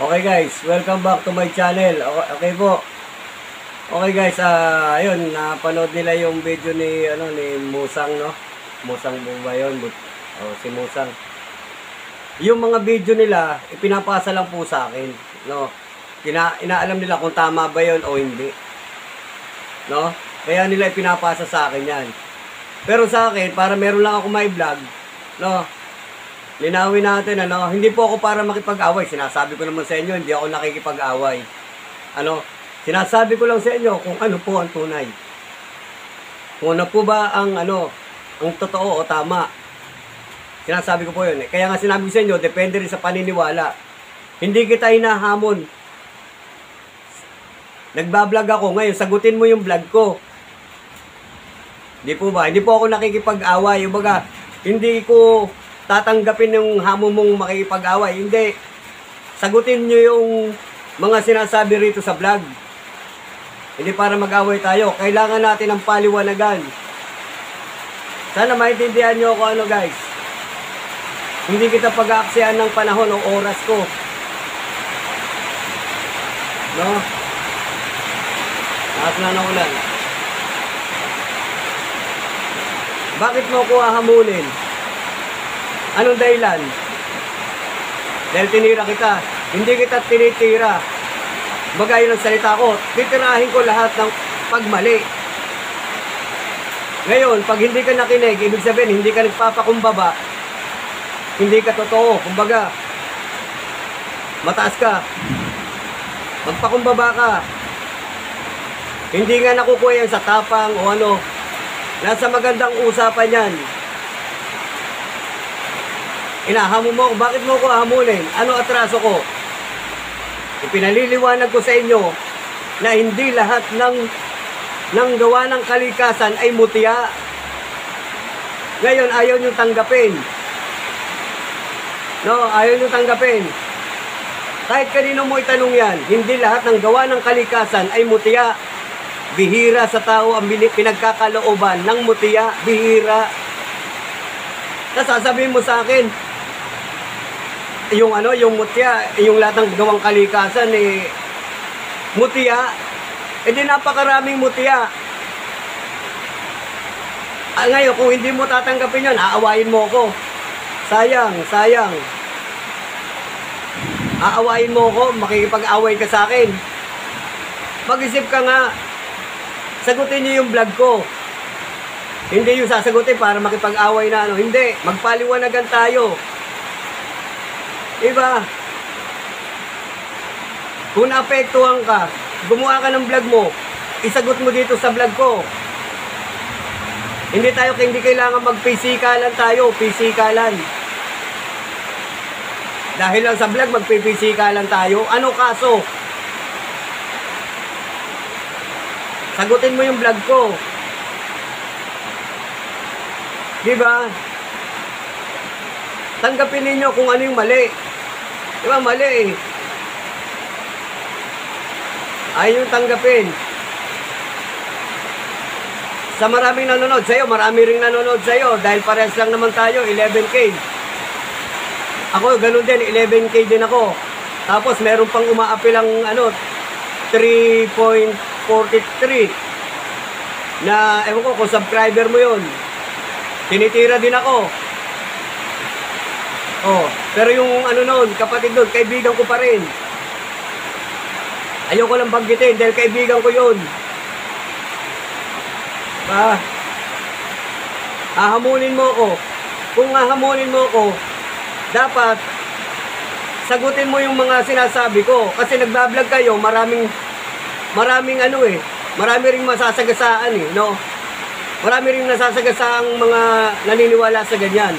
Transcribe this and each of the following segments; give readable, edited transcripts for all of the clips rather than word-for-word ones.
Okay guys, welcome back to my channel. Okay po. Okay guys, ayun, napanood nila yung video ni ni Musang, no? Musang ba yun? Si Musang. Yung mga video nila, ipinapasa lang po sa akin, no? Inaalam nila kung tama ba yun o hindi. No? Kaya nila ipinapasa sa akin 'yan. Pero sa akin, para meron lang ako may vlog, no? Linawin natin, hindi po ako para makipag-away. Sinasabi ko naman sa inyo, hindi ako nakikipag-away. Sinasabi ko lang sa inyo kung ano po ang tunay. Kung ano po ba ang ang totoo o tama. Sinasabi ko po yun. Kaya nga sinabi ko sa inyo, depende rin sa paniniwala. Hindi kita hinahamon. Nagbablog ako ngayon, sagutin mo yung vlog ko. Hindi po ba? Hindi po ako nakikipag-away. Yung baga, hindi ko tatanggapin yung hamon mong makikipag-away. Hindi. Sagutin nyo yung mga sinasabi rito sa vlog. Hindi para mag-away tayo. Kailangan natin ng paliwanagan. Sana maintindihan nyo ako guys. Hindi kita pag-aaksihan ng panahon o oras ko. No? Taas na ng ulan. Bakit mo ko hahamunin? Anong dahilan? Dahil tinira kita. Hindi kita tinitira. Bagay ng salita ko, titirahin ko lahat ng pagmali. Ngayon, pag hindi ka nakinig, ibig sabihin, hindi ka nagpapakumbaba, hindi ka totoo. Kumbaga, mataas ka. Magpakumbaba ka. Hindi nga nakukuha yan sa tapang o Nasa magandang usapan yan. Inahamon mo, bakit mo ko hamunin? Ano atraso ko? Ipinaliliwanag ko sa inyo na hindi lahat ng gawa ng kalikasan ay mutya. Ngayon, ayaw nyo tanggapin. No, ayaw nyo tanggapin. Kahit kanino mo itanong yan, hindi lahat ng gawa ng kalikasan ay mutya. Bihira sa tao ang pinagkakalooban ng mutya. Bihira. Sasabihin mo sa akin, yung mutya, yung lahat ng gawang kalikasan mutya, di napakaraming mutya. Ngayon, kung hindi mo tatanggapin yan, aawayin mo ako. Sayang. Aawayin mo ako, makikipag-away ka sa akin. Mag-isip ka nga, sagutin niyo yung vlog ko. Hindi yung sasagutin para makipag-away na hindi, magpaliwanagan tayo. Diba? Kung naapektuhan ka, gumawa ka ng vlog mo, isagot mo dito sa vlog ko. Hindi kailangan magpisikalan tayo, pisikalan. Dahil lang sa vlog, magpipisikalan tayo. Ano kaso? Sagutin mo yung vlog ko. Diba? Tanggapin ninyo kung ano yung mali. Diba mali Ayaw yung tanggapin. Sa maraming nanonood sa'yo, marami ring nanonood sa'yo. Dahil parehas lang naman tayo, 11K. Ako, ganun din, 11K din ako. Tapos meron pang umaapilang 3.43 na, ewan ko kung subscriber mo yun. Tinitira din ako. Pero yung noon, kapatid doon, kaibigan ko pa rin. Ayoko lang banggitin dahil kaibigan ko yun. Hahamunin mo ko. Kung hahamunin mo ko, dapat sagutin mo yung mga sinasabi ko. Kasi nagbablog kayo, maraming marami ring masasagasaan no? Marami ring nasasagasaang mga naniniwala sa ganyan.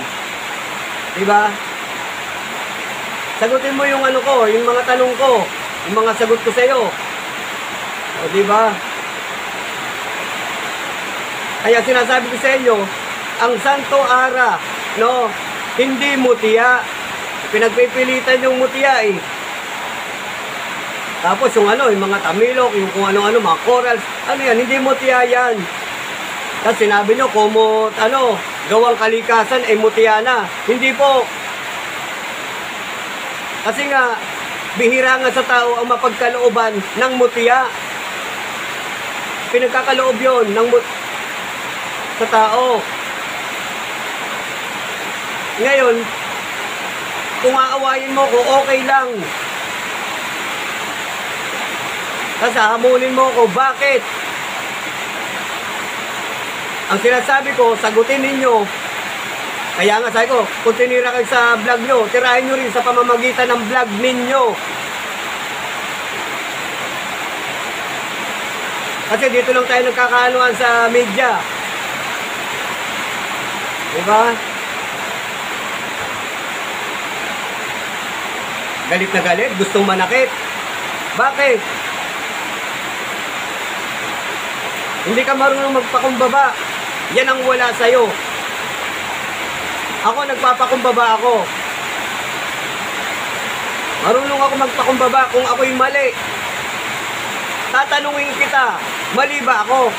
Diba? Sagutin mo yung yung mga tanong ko, yung mga sagot ko sa iyo. Diba? Kaya sinasabi ko sa inyo, ang Santo Ara, hindi mutya. Pinagpipilitan yung mutya Tapos yung yung mga tamilok, yung kung ano-ano, mga corals, yan, hindi mutya yan. Tapos sinabi nyo, kumot, gawang kalikasan ay mutya na. Hindi po. Kasi nga, Bihira nga sa tao ang mapagkalooban ng mutya. Pinagkakaloob yun sa tao. Ngayon, kung aawayin mo ko, okay lang. Kasi hamunin mo ko, bakit? Ang sinasabi ko, sagutin ninyo. Kaya nga sabi ko, kung tinira kayo sa vlog nyo, tirahin nyo rin sa pamamagitan ng vlog ninyo. Kasi dito lang tayo nagkakaanuan sa media. Diba? Galit na galit, gustong manakit. Bakit? Hindi ka marunong magpakumbaba. Yan ang wala sa'yo. Ako, nagpapakumbaba ako. Marunong ako magpakumbaba kung ako'y mali. Tatanungin kita, mali ba ako?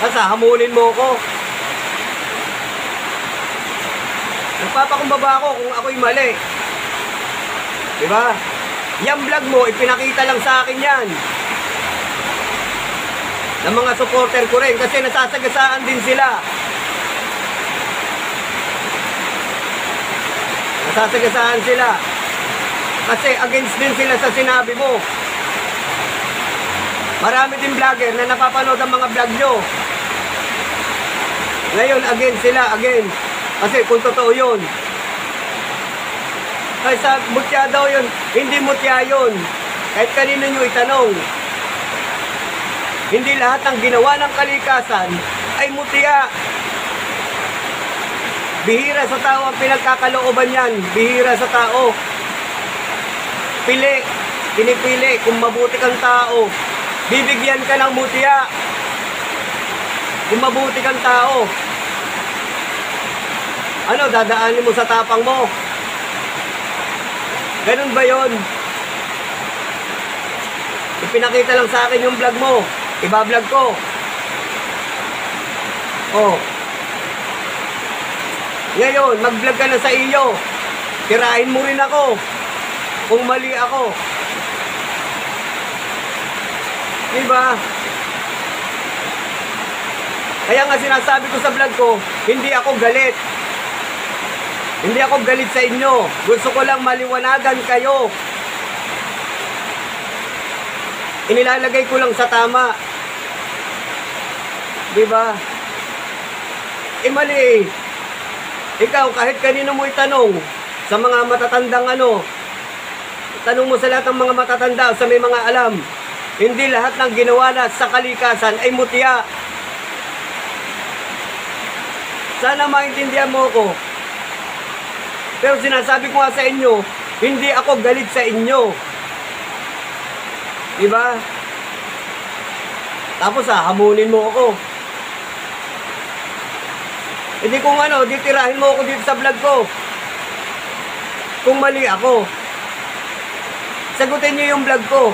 Kasi hamunin mo ako. Nagpapakumbaba ako kung ako'y mali. Diba? Yang vlog mo, ipinakita lang sa akin yan. Ng mga supporter ko rin kasi nasasagasaan din sila. Nasasagasaan sila. Kasi against din sila sa sinabi mo. Marami din vlogger na napapanood ang mga vlog nyo. Ngayon, against sila, against. Kasi kung totoo yun. Kasi sa mutya daw yun, hindi mutya yun. Kahit kanino nyo itanong. Hindi lahat ng ginawa ng kalikasan ay mutya. Bihira sa tao ang pinagkakalooban yan. Bihira sa tao. Pinipili kung mabuti kang tao. Bibigyan ka ng mutya. Kung mabuti kang tao. Ano, dadaanin mo sa tapang mo? Ganun ba yon? Ipinakita lang sa akin yung vlog mo. Iba-vlog ko. Oh. Ngayon, mag-vlog ka na sa iyo. Tirahin mo rin ako. Kung mali ako. Diba? Kaya nga sinasabi ko sa vlog ko, hindi ako galit. Hindi ako galit sa inyo. Gusto ko lang maliwanagan kayo. Inilalagay ko lang sa tama. Diba? Mali. Ikaw, kahit kanino mo itanong, sa mga matatandang tanong mo sa lahat ng mga matatanda, sa may mga alam, hindi lahat ng ginawa na sa kalikasan ay mutya. Sana maintindihan mo ko. Pero sinasabi ko nga sa inyo, hindi ako galit sa inyo. Diba? Tapos hamunin mo ako. Hindi kung ditirahin mo ako dito sa vlog ko. Kung mali ako. Sagutin niyo yung vlog ko.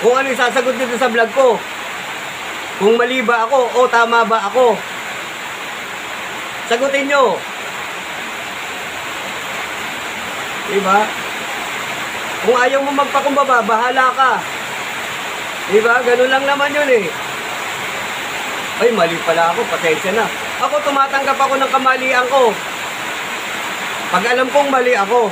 Kung ano yung sasagot dito sa vlog ko. Kung mali ba ako o tama ba ako. Sagutin nyo. Diba? Kung ayaw mo magpakumbaba, bahala ka. Diba? Ganun lang naman yun eh. Ay, mali pala ako. Pasensya na. Ako, tumatanggap ako ng kamalian ko. Pag alam kong mali ako.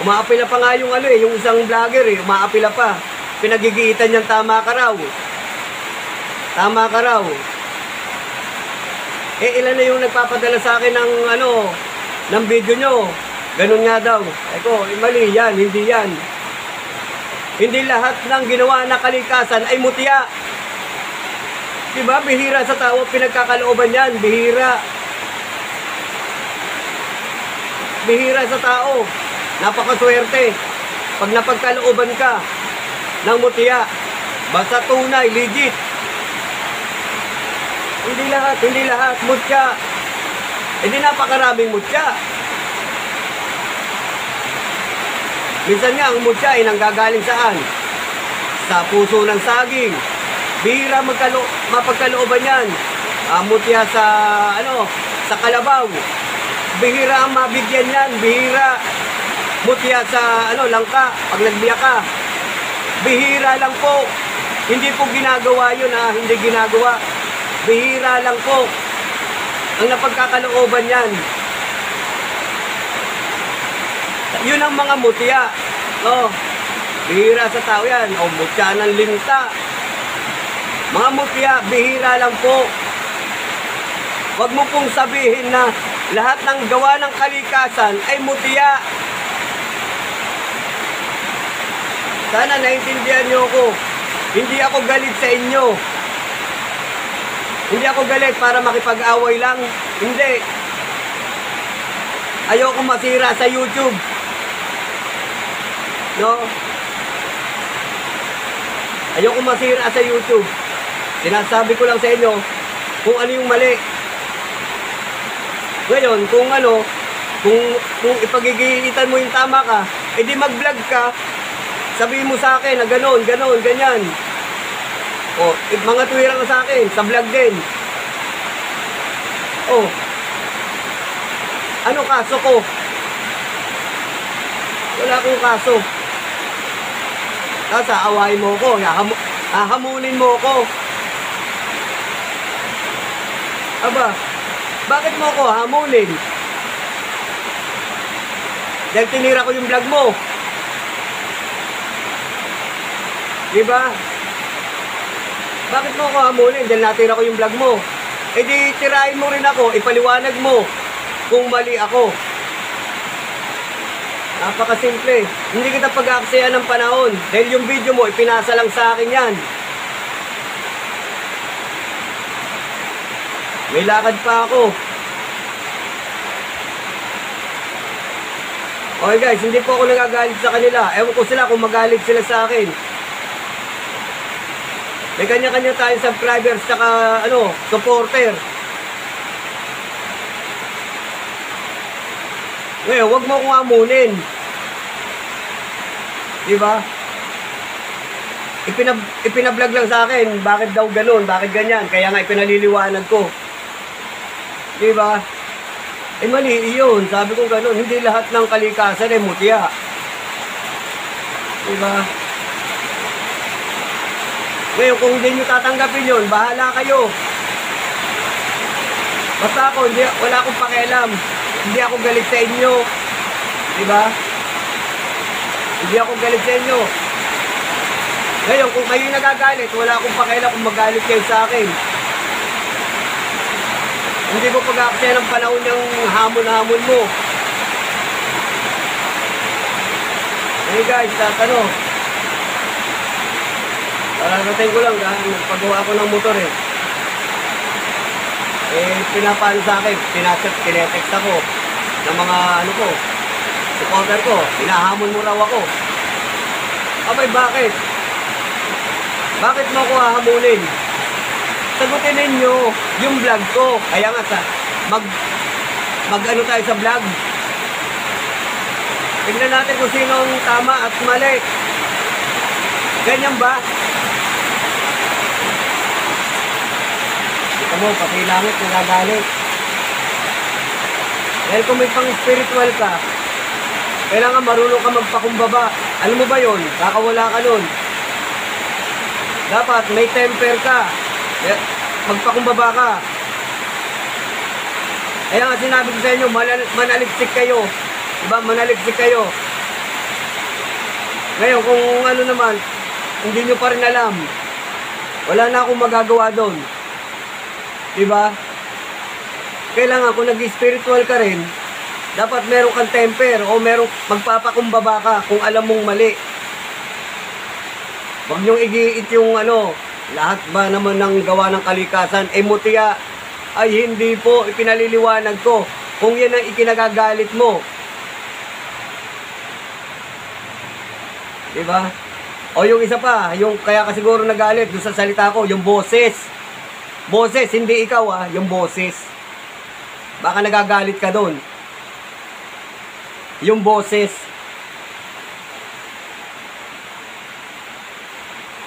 Umaapila pa nga yung yung isang vlogger umaapila pa. Pinagigiitan niyang tama ka raw. Tama ka raw. Ilan na yung nagpapadala sa akin ng ng video nyo. Ganun nga daw. Eko, mali yan, hindi yan. Hindi lahat ng ginawa na kalikasan ay mutya. Diba? Bihira sa tao, pinagkakalooban yan. Bihira. Bihira sa tao. Napakaswerte. Pag napagkalooban ka ng mutya, basta tunay, legit. Hindi lahat, mutya. Hindi napakaraming mutya. Minsan nga, ang mutya ay nanggagaling saan? Sa puso ng saging. Bihira mapagkalooban yan. Mutya sa, sa kalabaw. Bihira ang mabigyan yan. Bihira. Mutya sa, langka, pag nagbiyak ka. Bihira lang po. Hindi po ginagawa yun, Hindi ginagawa. Bihira lang po. Ang napagkakalooban yan. Yun ang mga mutya. Bihira sa tao yan. Mutya ng linta. Mga mutya, bihira lang po. Huwag mo pong sabihin na lahat ng gawa ng kalikasan ay mutya. Sana naintindihan niyo ako. Hindi ako galit sa inyo. Hindi ako galit para makipag-away lang. Hindi. Ayoko masira sa YouTube. Ayoko masira sa YouTube. Sinasabi ko lang sa inyo kung ano yung mali. Ngayon, kung ipagigitan mo yung tama ka, edi mag-vlog ka, sabihin mo sa akin na ganon, ganyan. Mga tuwirang sa akin, sa vlog din. Ano kaso ko? Wala akong kaso. Tapos aawain mo ko, hahamunin mo ko. Aba, bakit mo ako hamunin? Dahil tinira ko yung vlog mo. Diba? Bakit mo ako hamunin? Dahil natira ko yung vlog mo. E di tirahin mo rin ako, ipaliwanag mo kung mali ako. Napakasimple. Hindi kita pag-aaksayan ng panahon. Dahil yung video mo, ipinasa lang sa akin yan. May lakad pa ako. Okay guys, hindi po ako nagagalit sa kanila. Ewan ko sila kung magalit sila sa akin. May kanya-kanya tayong subscribers tsaka supporter. Ngayon, huwag mo akong amunin. Diba? Ipinablog lang sa akin. Bakit daw ganun? Bakit ganyan? Kaya nga ipinaliliwanag ko. Diba? Mali yun. Sabi ko ganun. Hindi lahat ng kalikasan ay mutya. Diba? Ngayon, kung hindi nyo tatanggapin yun, bahala kayo. Basta ako, wala akong pakialam. Hindi ako galit sa inyo. Diba? Hindi ako galit sa inyo. Ngayon, kung kayo nagagalit, wala akong pakialam kung magalit kayo sa akin. Hindi ko pag-aaksaya ng panahon yung hamon-hamon mo. Hey guys, Pararating ko lang dahil nagpagawa ako ng motor eh. Pinapaan sa akin, tinetext ako ng mga supporter ko, hinahamon mo raw ako. Abay, bakit? Bakit mo ako hahamunin? Sagutin ninyo yung vlog ko. Kaya nga mag-ano tayo sa vlog. Tignan natin kung sino ang tama at mali. Ganyan ba? Ito mo, pati langit nagagalit. Dahil kung may pang-spiritual ka, kailangan marunong ka magpakumbaba. Alam mo ba yun? Kakawala ka nun. Dapat may temper ka. Magpakumbaba ka. Kaya nga sinabi ko sa inyo, manaliksik kayo. Diba? Manaliksik kayo. Ngayon, kung naman, hindi nyo pa rin alam, wala na akong magagawa doon. Diba? Kailangan kung nag-spiritual ka rin, dapat meron kang temper o magpapakumbaba ka kung alam mong mali. Huwag nyong igiit yung lahat ba naman ng gawa ng kalikasan, mutya. Ay hindi po, ipinaliliwanag ko kung yan ang ikinagagalit mo. Diba? O yung isa pa, yung kaya ka siguro nagalit doon sa salita ko, yung boses. Boses, hindi ikaw yung boses. Baka nagagalit ka doon. Yung boses.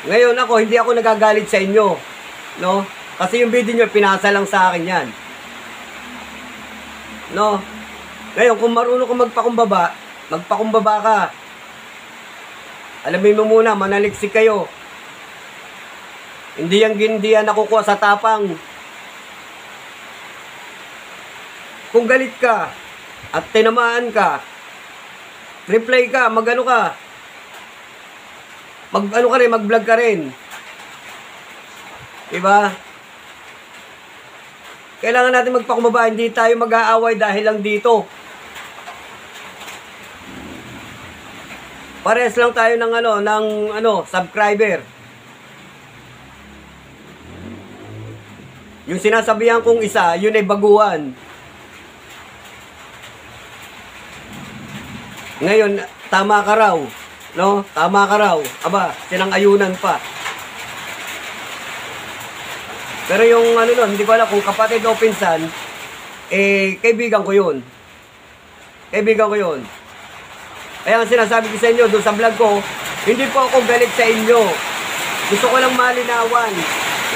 Ngayon ako, hindi ako nagagalit sa inyo. No? Kasi yung video nyo, pinasa lang sa akin yan. No? Ngayon, kung marunong ka magpakumbaba ka. Alamin mo muna, manaliksik kayo. Hindi yan nakukuha sa tapang. Kung galit ka at tinamaan ka, reply ka, mag-ano ka. Mag-ano ka rin, mag-vlog ka rin. Diba? Kailangan natin magpakumbaba, hindi tayo mag-aaway dahil lang dito. Parehas lang tayo ng subscriber. Yung sinasabihan kong isa, yun ay baguhan. Ngayon, tama ka raw. No? Tama ka raw. Aba, sinang-ayunan pa. Pero yung hindi ko alam kung kapatid o pinsan, kaibigan ko yun. Kaibigan ko yun. Kaya ang sinasabi ko sa inyo, doon sa vlog ko, hindi po ako galit sa inyo. Gusto ko lang malinawan.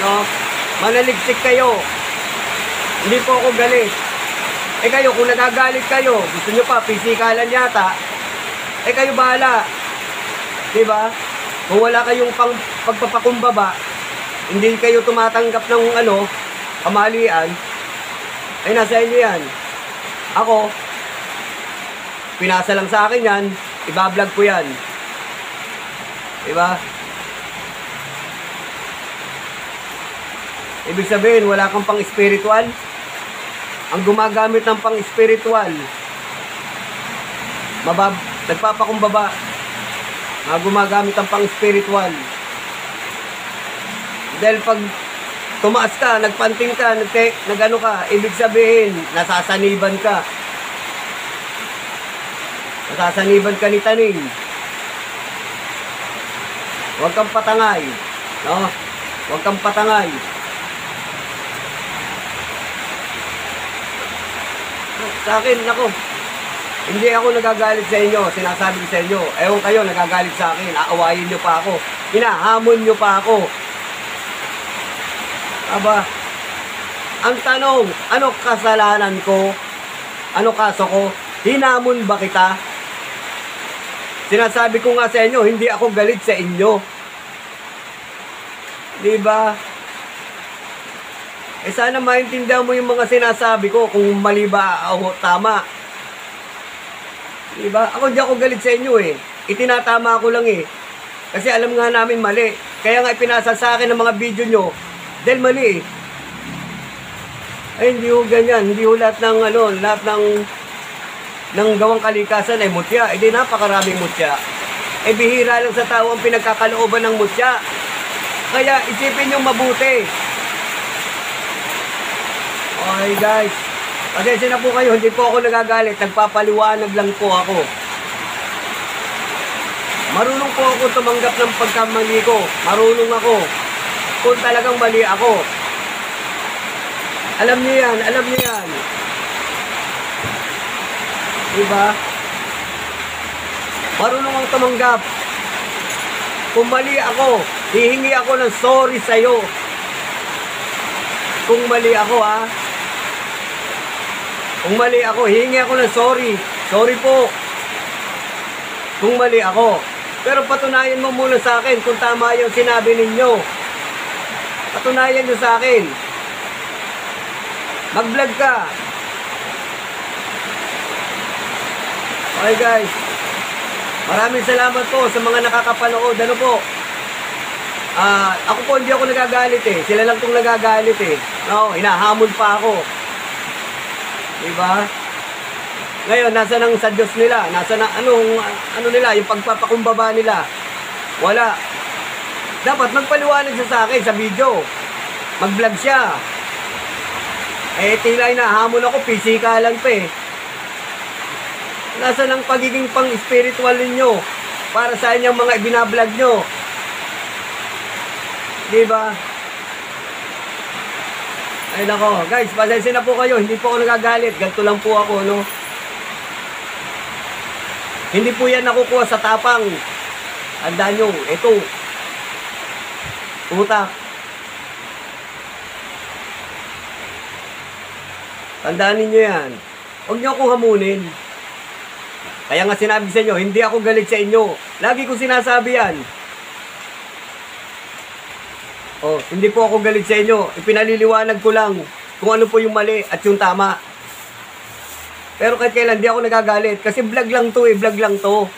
No? Manaliksik kayo. Hindi po ako galit. Kayo, kung nagagalit kayo, gusto nyo pa, pisikalan yata, kayo bahala. Diba? Kung wala kayong pagpapakumbaba, hindi kayo tumatanggap ng kamalian, nasa inyo yan. Ako, pinasa lang sa akin yan, ibablog ko yan. Diba? Ibig sabihin, wala kang pang-spiritual. Ang gumagamit ng pang-spiritual, nagpapakumbaba, gumagamit ng pang-spiritual. Dahil pag tumaas ka, nagpanting ka, nagano ka, ibig sabihin, nasasaniban ka. Nasasaniban ka ni taning. Huwag kang patangay. No? Huwag kang patangay. Sa akin, nako, hindi ako nagagalit sa inyo, sinasabi ko sa inyo. Ewan kayo, nagagalit sa akin, aawayin nyo pa ako, hinahamon nyo pa ako. Aba, ang tanong, ano kasalanan ko? Ano kaso ko? Hinamon ba kita? Sinasabi ko nga sa inyo, hindi ako galit sa inyo. Diba? Sana maintindihan mo yung mga sinasabi ko kung mali ba o tama. Diba? Ako hindi ako galit sa inyo eh. Itinatama ko lang eh. Kasi alam nga namin mali. Kaya nga ipinasa sa akin ng mga video nyo dahil mali eh. Ay hindi ho ganyan. Hindi ho lahat ng gawang kalikasan ay mutya. Di napakaraming mutya. Bihira lang sa tao ang pinagkakalooban ng mutya. Kaya isipin nyo mabuti. Okay guys, pasensya na po kayo, hindi po ako nagagalit, nagpapaliwanag lang po ako. Marunong po ako tumanggap ng pagkamali ko, marunong ako, kung talagang mali ako. Alam niyo yan, alam niyo yan. Diba? Marunong akong tumanggap. Kung mali ako, hihingi ako ng sorry sa'yo. Kung mali ako Kung mali ako, hihingi ako ng sorry. Sorry po. Kung mali ako. Pero patunayan mo muna sa akin kung tama yung sinabi ninyo. Patunayan nyo sa akin. Mag-vlog ka. Okay guys. Maraming salamat po sa mga nakakapanood. Ano po? Ako po hindi ako nagagalit eh. Sila lang tong nagagalit eh. No, hinahamon pa ako. Diba? Ngayon, nasa nang sa Diyos nila? Nasa na, ano nila, yung pagpapakumbaba nila? Wala. Dapat magpaliwanag siya sa akin sa video. Mag-vlog siya. Tila hinahamon ako, pisikalan pa eh. Nasa nang pagiging pang-spiritual ninyo para sa inyong mga binablog nyo? Diba? Ay nako, guys, pasensya na po kayo. Hindi po ako nagagalit. Ganito lang po ako, no? Hindi po yan nakukuha sa tapang. Tandaan nyo, ito. Utak. Tandaan ninyo yan. Huwag niyo akong hamunin. Kaya nga sinabi sa inyo, hindi ako galit sa inyo. Lagi ko sinasabi yan. Oh, hindi po ako galit sa inyo. Ipinaliliwanag ko lang kung ano po yung mali at yung tama. Pero kahit kailan, hindi ako nagagalit. Kasi vlog lang to eh, vlog lang to.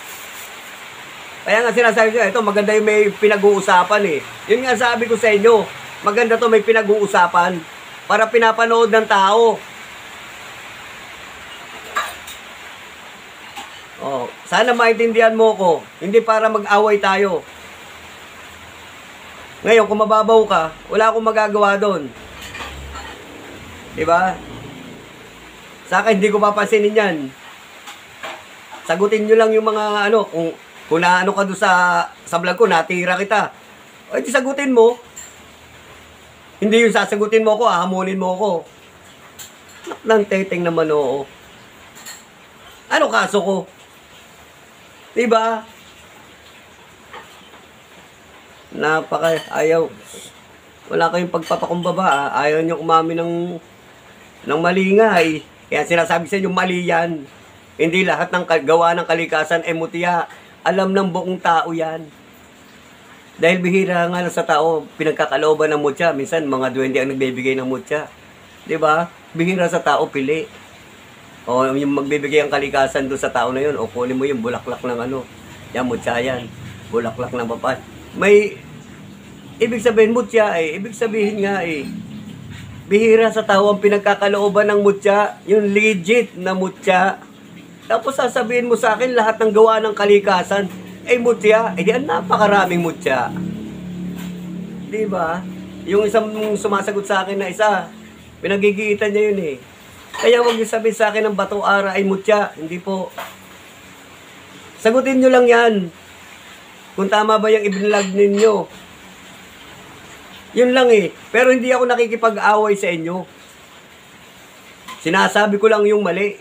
Kaya nga sinasabi ko, ito maganda yung may pinag-uusapan eh. Yun nga sabi ko sa inyo, maganda to may pinag-uusapan. Para pinapanood ng tao. Oh, sana maintindihan mo ko. Hindi para mag-away tayo. Ngayon, kung mababaw ka, wala akong magagawa doon. Diba? Sa akin, hindi ko papansinin yan. Sagutin nyo lang yung mga ano, kung naano ka doon sa vlog ko, natira kita. O, edi sagutin mo. Hindi yung sasagutin mo ko, hahamunin mo ko. Nang teteng naman, oo. Ano kaso ko? Diba? Ayaw. Wala kayong pagpapakumbaba. Ayaw nyo umami ng mali nga eh. Kaya sinasabi sa inyo, mali yan. Hindi lahat ng gawa ng kalikasan ay mutya. Alam ng buong tao yan. Dahil bihira nga lang sa tao, pinagkakalooban ng mutya. Minsan, mga duwende ang nagbibigay ng mutya. Diba? Bihira sa tao, pili. O yung magbibigay ang kalikasan doon sa tao na yun, o kunin mo yung bulaklak ng ano. Yan, mutya yan. Bulaklak ng papan. May, ibig sabihin mutya eh. Ibig sabihin nga eh. Bihira sa tao ang pinagkakalooban ng mutya. Yung legit na mutya. Tapos sasabihin mo sa akin lahat ng gawa ng kalikasan ay mutya. Eh di ang napakaraming mutya. Diba? Yung isang sumasagot sa akin na isa, pinagigiitan niya yun eh. Kaya huwag niyo sabihin sa akin ng bato ara ay mutya. Hindi po. Sagutin niyo lang yan. Kung tama ba yung ibinlag ninyo. Yun lang eh. Pero hindi ako nakikipag-away sa inyo. Sinasabi ko lang yung mali.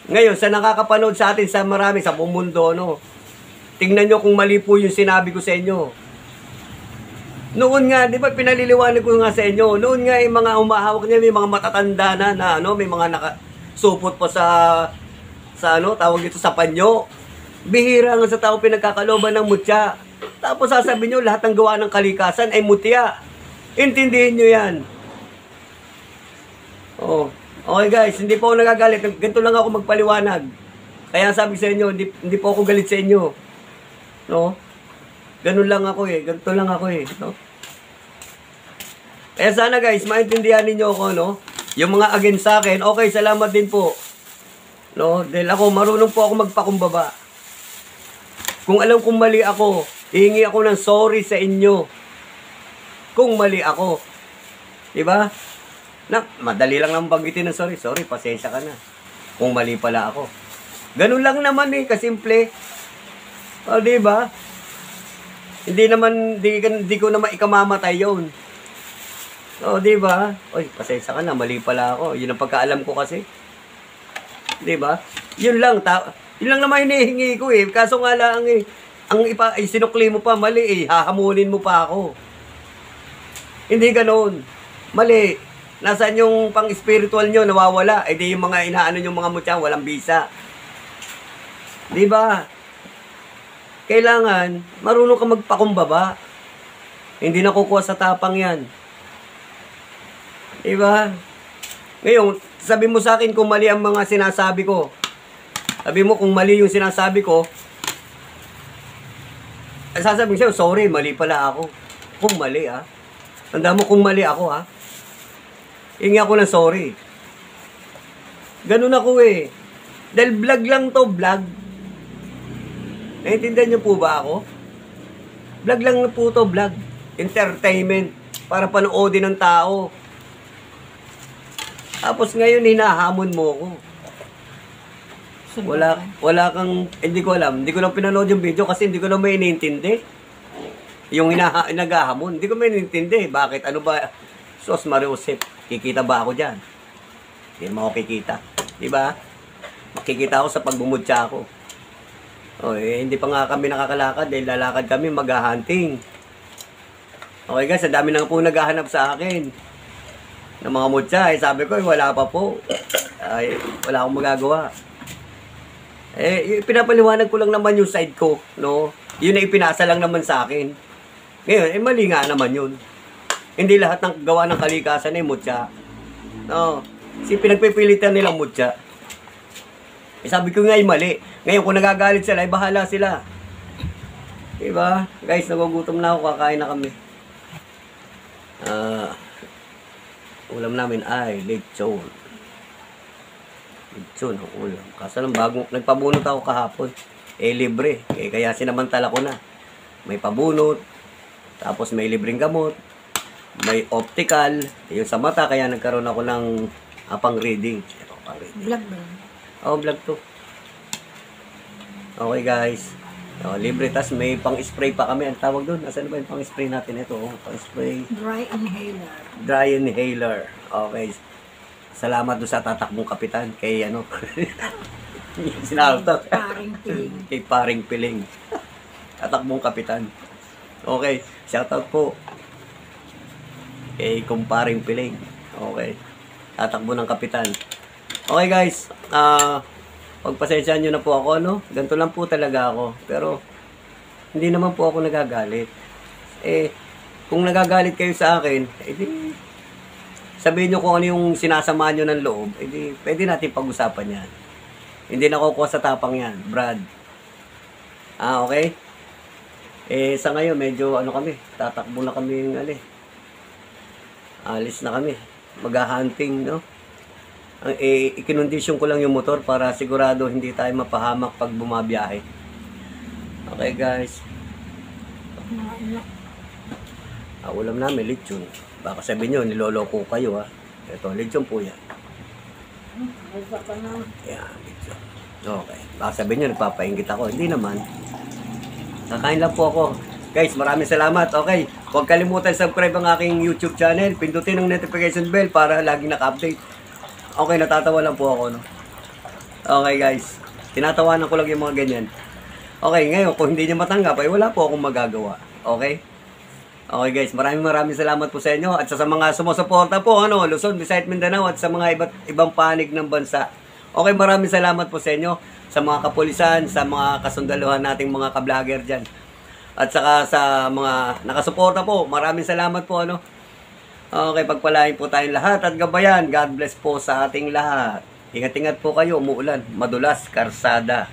Ngayon, sa nakakapanood sa atin sa marami, sa buong mundo, no? Tingnan nyo kung mali po yung sinabi ko sa inyo. Noon nga, di ba pinaliliwanag ko nga sa inyo, noon nga yung mga humahawak niya, may mga matatanda na ano, may mga nakasupot pa sa ano, tawag dito sa panyo. Bihira nga sa tao pinagkakaloban ng mutya. Tapos sasabihin nyo, lahat ng gawa ng kalikasan ay mutya. Intindihin nyo yan. Oh. Okay guys, hindi po ako nagagalit. Ganito lang ako magpaliwanag. Kaya sabi sa inyo, hindi po ako galit sa inyo. No? Ganun lang ako eh. Ganito lang ako eh. No? Kaya sana guys, maintindihan ninyo ako, no? Yung mga against sa akin, okay, salamat din po. No? Dahil ako, marunong po ako magpakumbaba. Kung alam kong mali ako, hihingi ako ng sorry sa inyo. Kung mali ako. Diba? Na, madali lang nang banggitin ng sorry. Sorry, pasensya ka na. Kung mali pala ako. Ganun lang naman eh, kasimple. O, diba? Hindi ko naman ikamamatay yun. O, diba? Oy, pasensya ka na, mali pala ako. Yun ang pagkaalam ko kasi. Diba? Yun lang, yun lang naman hinihingi ko eh. Kaso nga lang eh, sinukli mo pa, mali eh. Hahamunin mo pa ako. Hindi ganoon. Mali. Nasaan yung pang-spiritual nyo, nawawala. Eh di yung mga inaano yung mga mutya, walang bisa. Diba? Kailangan, marunong ka magpakumbaba. Hindi nakukuha sa tapang yan. Diba? Ngayon, sabi mo sa akin kung mali ang mga sinasabi ko. Sabi mo kung mali yung sinasabi ko, sasabihin siya, sorry, mali pala ako. Kung mali Tanda mo kung mali ako hingi ako ng sorry. Ganun ako eh. Dahil vlog lang to, vlog. Naintindihan niyo po ba ako? Vlog lang po to, vlog. Entertainment. Para panoodin ng tao. Tapos ngayon, hinahamon mo ko. Wala kang, hindi ko alam. Hindi ko lang pinanood yung video kasi hindi ko lang may inintindi. Yung naghahamon, hindi ko may inintindi. Bakit? Ano ba? Sos Mariusip, kikita ba ako dyan? Hindi naman ako kikita. Diba? Makikita ako sa pagbumutya ako. O, hindi pa nga kami nakakalakad dahil lalakad kami mag-hunting. Okay guys, ang dami na po naghahanap sa akin ng mga mutya. Eh, sabi ko, wala pa po. Ay, wala akong magagawa. Eh, pinapaliwanag ko lang naman yung side ko, no? Yun na ipinasa lang naman sa akin. Ngayon, eh, mali nga naman yun. Hindi lahat ng gawa ng kalikasan ay mutya. No? Si pinagpipilitan nilang mutya. Eh, sabi ko nga ay mali. Ngayon, kung nagagalit sila, ay bahala sila. Diba? Guys, nagugutom na ako, kakain na kami. Ulam namin ay lechon. Lechon ang ulam. Kaso lang bagong nagpabunot ako kahapon. Eh libre. Eh kaya sinamantala ko na. May pabunot. Tapos may libreng gamot. May optical. Yung sa mata kaya nagkaroon ako ng pang reading. Ito, pang reading. Vlog ba? Oo, vlog to. Okay guys. Libre. Tapos may pang-spray pa kami. Ang tawag doon. Asan ba yung pang-spray natin? Ito. Pang-spray. Dry inhaler. Dry inhaler. Okay. Salamat doon sa tatakbong kapitan. Kay ano. Sinaltak. Paring piling. Kay paring piling. Tatakbong kapitan. Okay. Shoutout po. Kay kumparing piling. Okay. Tatakbo ng kapitan. Okay guys. Pagpasensyahan nyo na po ako, no? Ganito lang po talaga ako. Pero, hindi naman po ako nagagalit. Eh, kung nagagalit kayo sa akin, edi, sabihin nyo kung ano yung sinasamahan nyo ng loob, edi, pwede natin pag-usapan yan. Hindi na kukuha sa tapang yan, Brad. Okay? Eh, sa ngayon, medyo, ano kami, tatakbo na kami yung, alis na kami. Mag-hunting, no? Ikinondisyon ko lang yung motor para sigurado hindi tayo mapahamak pag bumabiyahe. Okay guys. Ulam namin, lechon. Baka sabihin nyo, niloloko kayo ha. Ito, lechon po yan. Yan, lechon. Okay. Baka sabihin nyo, nagpapainggit ako. Hindi naman. Kakain lang po ako. Guys, maraming salamat. Okay. Huwag kalimutan subscribe ang aking YouTube channel. Pindutin ang notification bell para laging naka-update. Okay, natatawa lang po ako, no? Okay, guys. Tinatawanan ko lang yung mga ganyan. Okay, ngayon, kung hindi niya matanggap, ay wala po akong magagawa. Okay? Okay, guys. Maraming salamat po sa inyo. At sa mga sumusuporta po, Luzon, Visayas, Mindanao, at sa mga ibang panig ng bansa. Okay, maraming salamat po sa inyo. Sa mga kapulisan, sa mga kasundaluhan nating mga ka-vlogger dyan. At saka sa mga nakasuporta po, maraming salamat po, Okay, pagpalain po tayong lahat at gabayan. God bless po sa ating lahat. Ingat-ingat po kayo, umuulan, madulas, karsada.